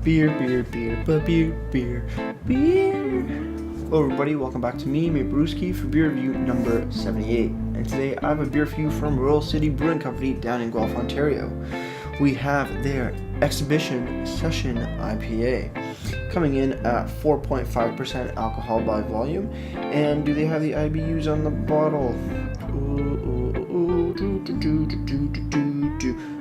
Beer, beer, beer, but beer, beer, beer. Hello everybody, welcome back to me, Brewski, for beer review number 78. And today I have a beer for you from Royal City Brewing Company down in Guelph, Ontario. We have their Exhibition Session IPA, coming in at 4.5% alcohol by volume. And do they have the IBUs on the bottle?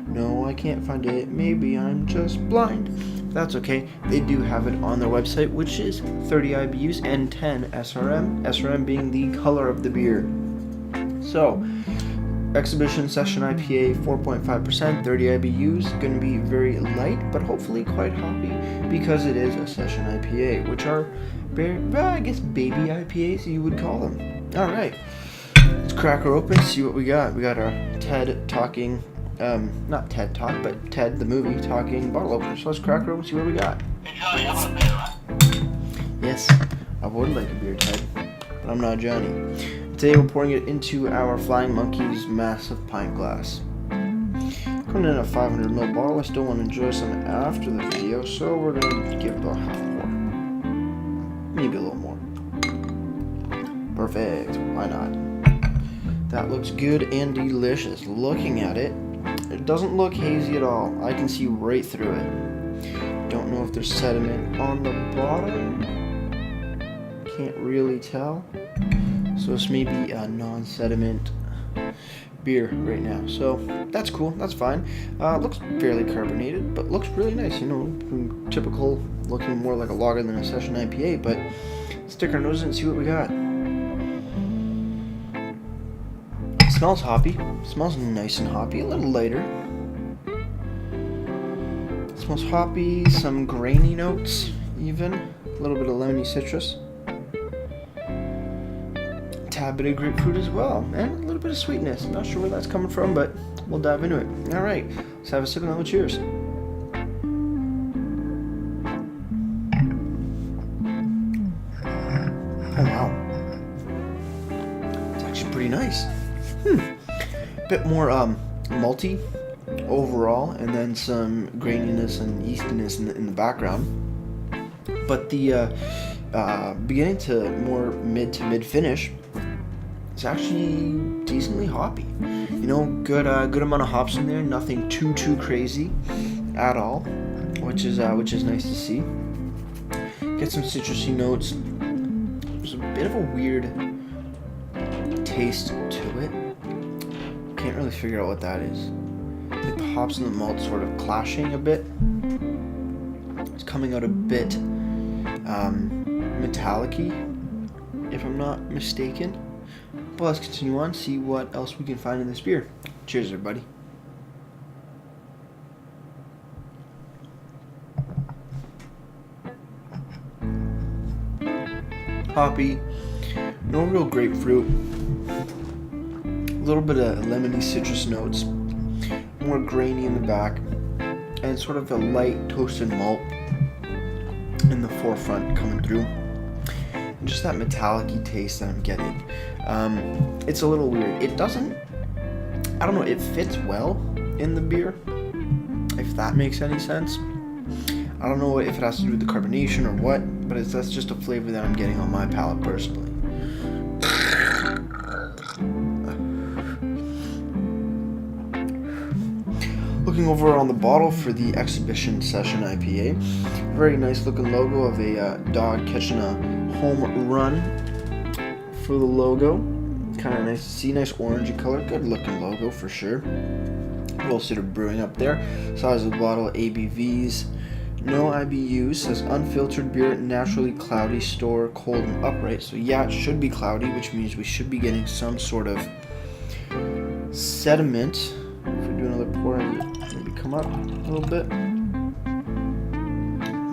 No, I can't find it. Maybe I'm just blind. That's okay. They do have it on their website, which is 30 IBUs and 10 SRM. SRM being the color of the beer. So, Exhibition Session IPA, 4.5%, 30 IBUs. Going to be very light, but hopefully quite hoppy because it is a Session IPA, which are, I guess, baby IPAs you would call them. All right, let's crack her open, see what we got. We got our Ted talking. Not TED Talk, but Ted the movie talking bottle opener. So let's crack her open and see what we got. Hey Johnny, I want a beer. Yes, I would like a beer, Ted, but I'm not Johnny. Today we're pouring it into our Flying Monkeys massive pint glass. Coming in a 500ml bottle. I still want to enjoy some after the video, so we're going to give it about half more. Maybe a little more. Perfect. Why not? That looks good and delicious. Looking at it, it doesn't look hazy at all. I can see right through it. Don't know if there's sediment on the bottom. Can't really tell. So this may be a non-sediment beer right now. So that's cool. That's fine. Looks fairly carbonated, but looks really nice. You know, typical, looking more like a lager than a Session IPA. But let's stick our nose in and see what we got. Smells hoppy. Smells nice and hoppy. A little lighter. Smells hoppy. Some grainy notes, even. A little bit of lemony citrus. Tad bit of grapefruit as well, and a little bit of sweetness. Not sure where that's coming from, but we'll dive into it. All right, let's have a sip and then cheers. Oh wow, it's actually pretty nice. Bit more malty overall, and then some graininess and yeastiness in the background. But the beginning to more mid finish, it's actually decently hoppy. You know, good amount of hops in there. Nothing too crazy at all, which is nice to see. Get some citrusy notes. There's a bit of a weird taste to it. Can't really figure out what that is. Like the hops and the malt sort of clashing a bit. It's coming out a bit metallic-y, if I'm not mistaken. But let's continue on, see what else we can find in this beer. Cheers, everybody. Hoppy, no real grapefruit. A little bit of lemony citrus notes, more grainy in the back, and sort of a light toasted malt in the forefront coming through. And just that metallic-y taste that I'm getting. It's a little weird. It doesn't, I don't know, it fits well in the beer, if that makes any sense. I don't know if it has to do with the carbonation or what, but that's just a flavor that I'm getting on my palate personally. Looking over on the bottle for the Exhibition Session IPA, very nice looking logo of a dog catching a home run for the logo. Kind of nice to see, nice orangey color, good looking logo for sure. Royal City Brewing up there. Size of the bottle, ABVs, no IBUs, says unfiltered beer, naturally cloudy, store cold and upright. So yeah, it should be cloudy, which means we should be getting some sort of sediment. If we do another pour, maybe come up a little bit.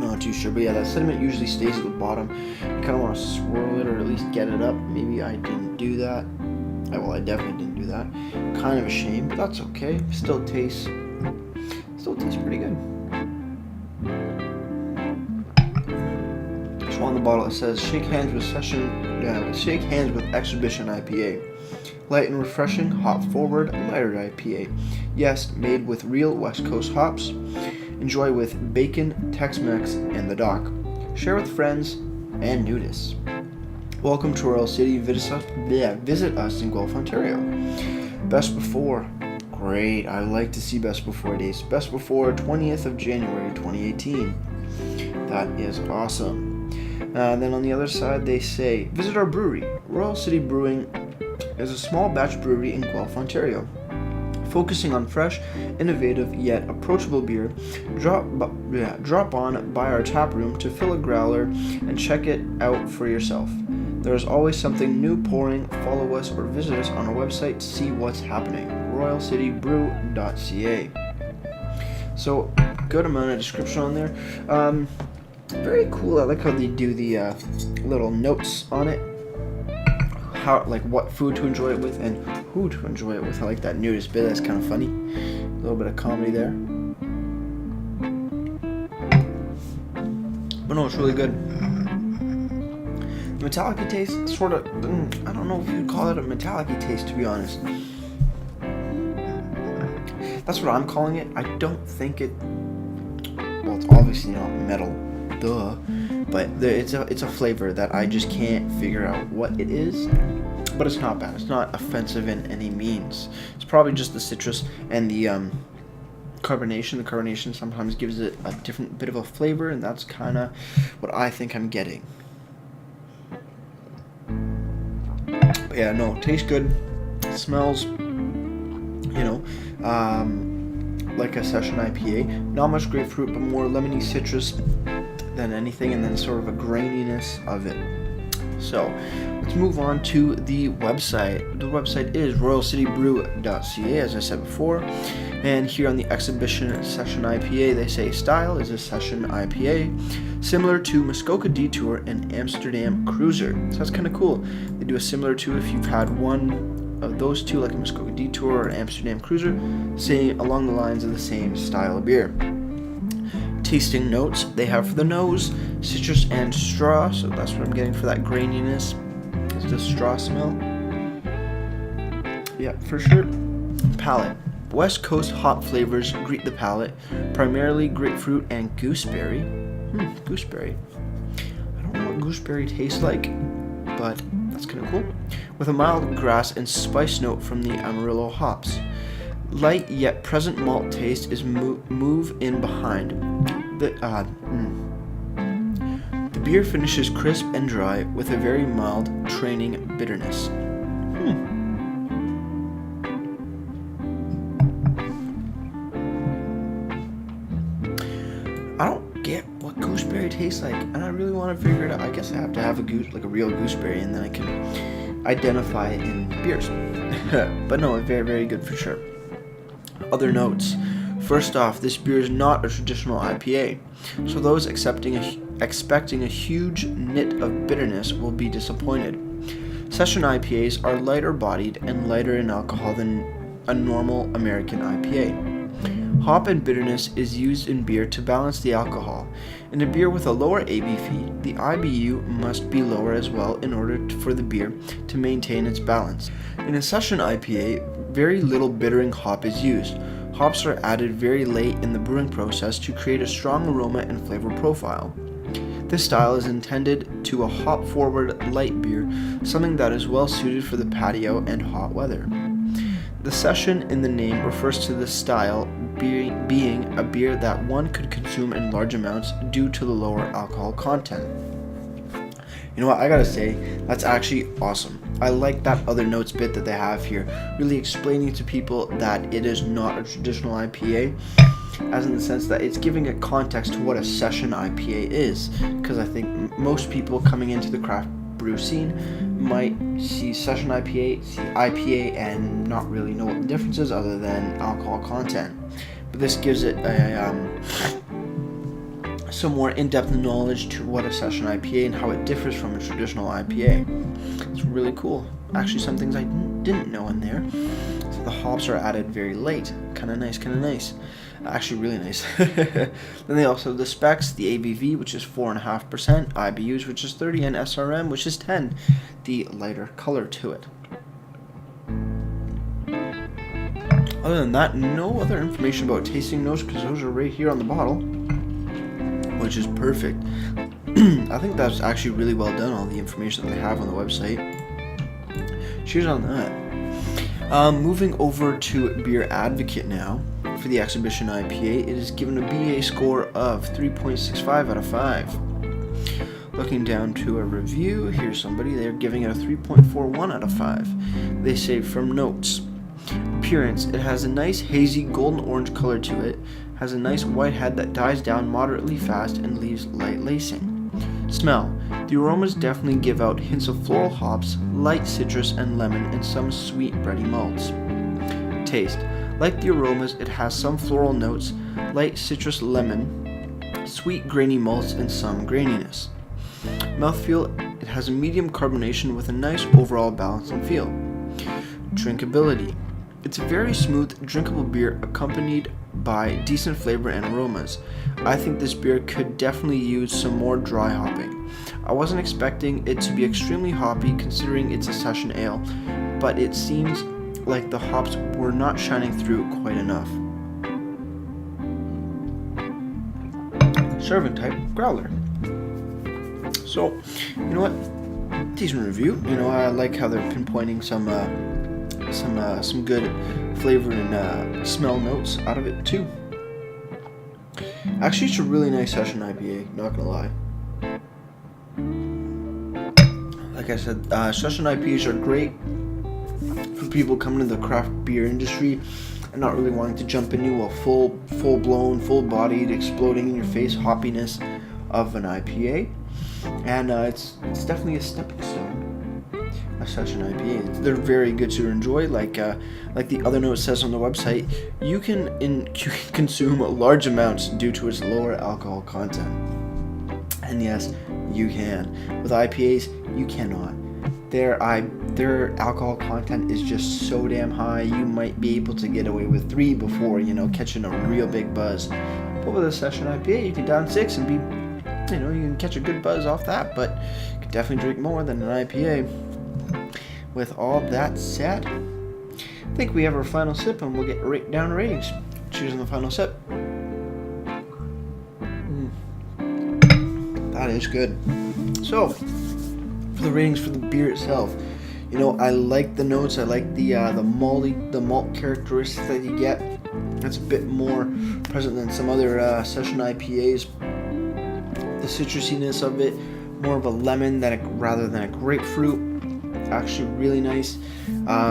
Not too sure, but yeah, that sediment usually stays at the bottom. You kind of want to swirl it or at least get it up. Maybe I didn't do that. Well, I definitely didn't do that. Kind of a shame, but that's okay. Still tastes pretty good. So on the bottle it says shake hands with Exhibition IPA. Light and refreshing, hop-forward, lighter IPA. Yes, made with real West Coast hops. Enjoy with bacon, Tex-Mex, and the dock. Share with friends and nudists. Welcome to Royal City. Visit us in Guelph, Ontario. Best before. Great. I like to see best before dates. Best before 20th of January 2018. That is awesome. Then on the other side they say, visit our brewery. Royal City Brewing is a small batch brewery in Guelph, Ontario. Focusing on fresh, innovative, yet approachable beer. Drop on by our tap room to fill a growler and check it out for yourself. There is always something new pouring. Follow us or visit us on our website to see what's happening. RoyalCityBrew.ca. So, good amount of description on there. Very cool. I like how they do the little notes on it. How, like, what food to enjoy it with and who to enjoy it with. I like that nudist bit. That's kind of funny. A little bit of comedy there. But no, it's really good. The metallic taste, sort of, I don't know if you'd call it a metallic taste, to be honest. That's what I'm calling it. I don't think it, well, it's obviously not metal, duh, but it's a flavor that I just can't figure out what it is, but it's not bad. It's not offensive in any means. It's probably just the citrus and the carbonation. The carbonation sometimes gives it a different bit of a flavor, and that's kind of what I think I'm getting. But yeah, no, it tastes good. It smells, like a Session IPA. Not much grapefruit, but more lemony citrus than anything, and then sort of a graininess of it. So, let's move on to the website. The website is royalcitybrew.ca, as I said before. And here on the exhibition Session IPA, they say style is a Session IPA, similar to Muskoka Detour and Amsterdam Cruiser. So that's kind of cool. They do a similar to, if you've had one of those two, like a Muskoka Detour or Amsterdam Cruiser, say along the lines of the same style of beer. Tasting notes they have for the nose, citrus and straw, so that's what I'm getting for that graininess, is the straw smell. Yeah, for sure. Palate. West Coast hop flavors greet the palate, primarily grapefruit and gooseberry. Gooseberry. I don't know what gooseberry tastes like, but that's kind of cool. With a mild grass and spice note from the Amarillo hops. Light yet present malt taste is move in behind. The beer finishes crisp and dry with a very mild training bitterness. I don't get what gooseberry tastes like, and I really want to figure it out. I guess I have to have a real gooseberry, and then I can identify it in beers. But no, very, very good for sure. Other notes. First off, this beer is not a traditional IPA, so those expecting a huge nit of bitterness will be disappointed. Session IPAs are lighter bodied and lighter in alcohol than a normal American IPA. Hop and bitterness is used in beer to balance the alcohol. In a beer with a lower ABV, the IBU must be lower as well in order for the beer to maintain its balance. In a Session IPA, very little bittering hop is used. Hops are added very late in the brewing process to create a strong aroma and flavor profile. This style is intended to a hop-forward light beer, something that is well suited for the patio and hot weather. The Session in the name refers to this style being a beer that one could consume in large amounts due to the lower alcohol content. You know what, I gotta say, that's actually awesome. I like that other notes bit that they have here, really explaining to people that it is not a traditional IPA, as in the sense that it's giving a context to what a Session IPA is, because I think most people coming into the craft brew scene might see Session IPA, see IPA, and not really know what the difference is other than alcohol content. But this gives it some more in-depth knowledge to what a Session IPA and how it differs from a traditional IPA. It's really cool. Actually, some things I didn't know in there. So the hops are added very late. Kind of nice. Actually, really nice. Then they also have the specs, the ABV, which is 4.5%, IBUs, which is 30, and SRM, which is 10, the lighter color to it. Other than that, no other information about tasting notes because those are right here on the bottle, which is perfect. I think that's actually really well done, all the information that they have on the website. Cheers on that. Moving over to Beer Advocate now. For the Exhibition IPA, it is given a BA score of 3.65 out of 5. Looking down to a review, here's somebody, they're giving it a 3.41 out of 5. They say, from notes. Appearance, it has a nice hazy golden orange color to it, has a nice white head that dies down moderately fast and leaves light lacing. Smell, the aromas definitely give out hints of floral hops, light citrus and lemon, and some sweet bready malts. Taste, like the aromas, it has some floral notes, light citrus lemon, sweet grainy malts, and some graininess. Mouthfeel, it has a medium carbonation with a nice overall balance and feel. Drinkability, it's a very smooth, drinkable beer accompanied by decent flavor and aromas. I think this beer could definitely use some more dry hopping. I wasn't expecting it to be extremely hoppy considering it's a session ale, but it seems like the hops were not shining through quite enough. Serving type, growler. So, you know what? Decent review. You know, I like how they're pinpointing some good flavor and smell notes out of it too. Actually, it's a really nice session IPA. Not gonna lie. Like I said, session IPAs are great for people coming to the craft beer industry and not really wanting to jump into a full-blown, full-bodied, exploding in your face hoppiness of an IPA. And it's definitely a stepping stone. A session IPA. They're very good to enjoy. Like the other note says on the website, you can consume large amounts due to its lower alcohol content. And yes, you can. With IPAs, you cannot. Their alcohol content is just so damn high. You might be able to get away with 3 before catching a real big buzz. But with a session IPA, you can down 6 and be, you can catch a good buzz off that. But you can definitely drink more than an IPA. With all that said, I think we have our final sip and we'll get right down to ratings. Cheers on the final sip. That is good. So, for the ratings for the beer itself, I like the notes. I like the malt characteristics that you get. That's a bit more present than some other session IPAs. The citrusiness of it, more of a lemon rather than a grapefruit. Actually really nice. The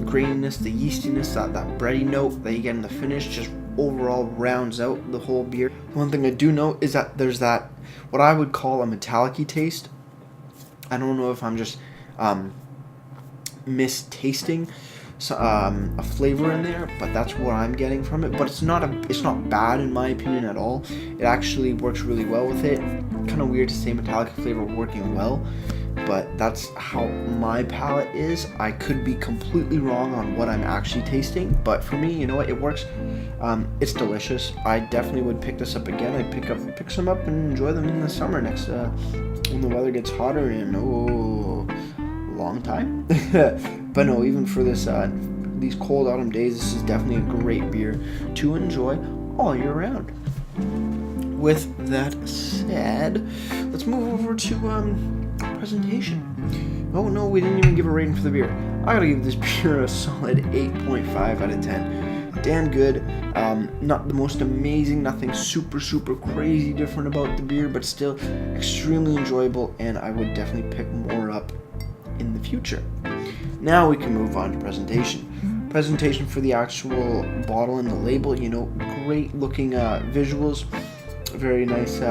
graininess, the yeastiness, that bready note that you get in the finish just overall rounds out the whole beer. One thing I do note is that there's that what I would call a metallic-y taste. I don't know if I'm just mistasting a flavor in there, but that's what I'm getting from it. But it's not bad in my opinion at all. It actually works really well with it. Kind of weird to say metallic flavor working well, but that's how my palate is. I could be completely wrong on what I'm actually tasting, but for me, it works. It's delicious. I definitely would pick this up again. I'd pick some up and enjoy them in the summer next when the weather gets hotter in long time. But no, even for these cold autumn days, this is definitely a great beer to enjoy all year round. With that said, let's move over to presentation. Oh no, we didn't even give a rating for the beer. I gotta give this beer a solid 8.5 out of 10. Damn good. Not the most amazing, nothing super crazy different about the beer, but still extremely enjoyable, and I would definitely pick more up in the future. Now we can move on to presentation. Presentation for the actual bottle and the label, great looking visuals, very nice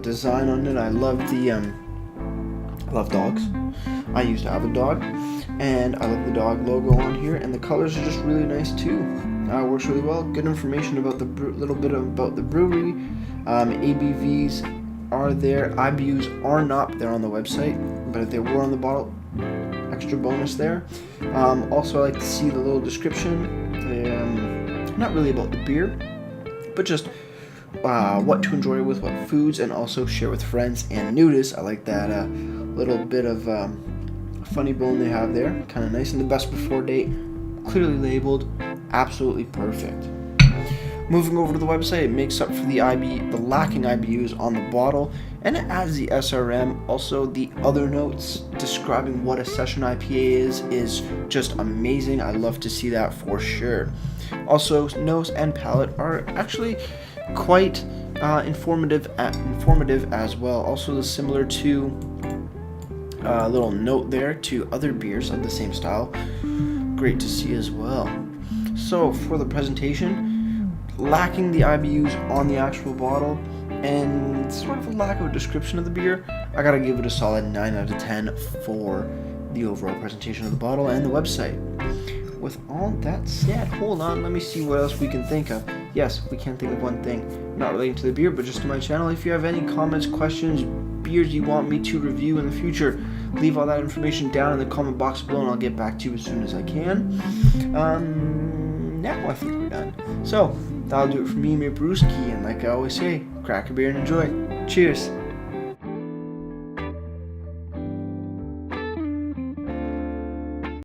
design on it. I love I love dogs. I used to have a dog, and I love the dog logo on here, and the colors are just really nice too. It works really well. Good information about the little bit about the brewery. ABVs are there. IBUs are not there on the website, but if they were on the bottle, extra bonus there. Also, I like to see the little description. Not really about the beer, but just what to enjoy with what foods, and also share with friends and nudists. I like that little bit of funny bone they have there, kind of nice, and the best before date clearly labeled, absolutely perfect. Moving over to the website, it makes up for the lacking IBUs on the bottle, and it adds the SRM. Also, the other notes describing what a Session IPA is just amazing. I love to see that for sure. Also, nose and palate are actually quite informative as well. Also, similar to a little note there to other beers of the same style. Great to see as well. So for the presentation, lacking the IBUs on the actual bottle and sort of a lack of a description of the beer, I gotta give it a solid 9 out of 10 for the overall presentation of the bottle and the website. With all that said, hold on, let me see what else we can think of. Yes, we can think of one thing, not relating to the beer, but just to my channel. If you have any comments, questions, beers you want me to review in the future, leave all that information down in the comment box below and I'll get back to you as soon as I can. Now I think we're done. So, that'll do it for me, Brewski, and like I always say, crack a beer and enjoy. Cheers!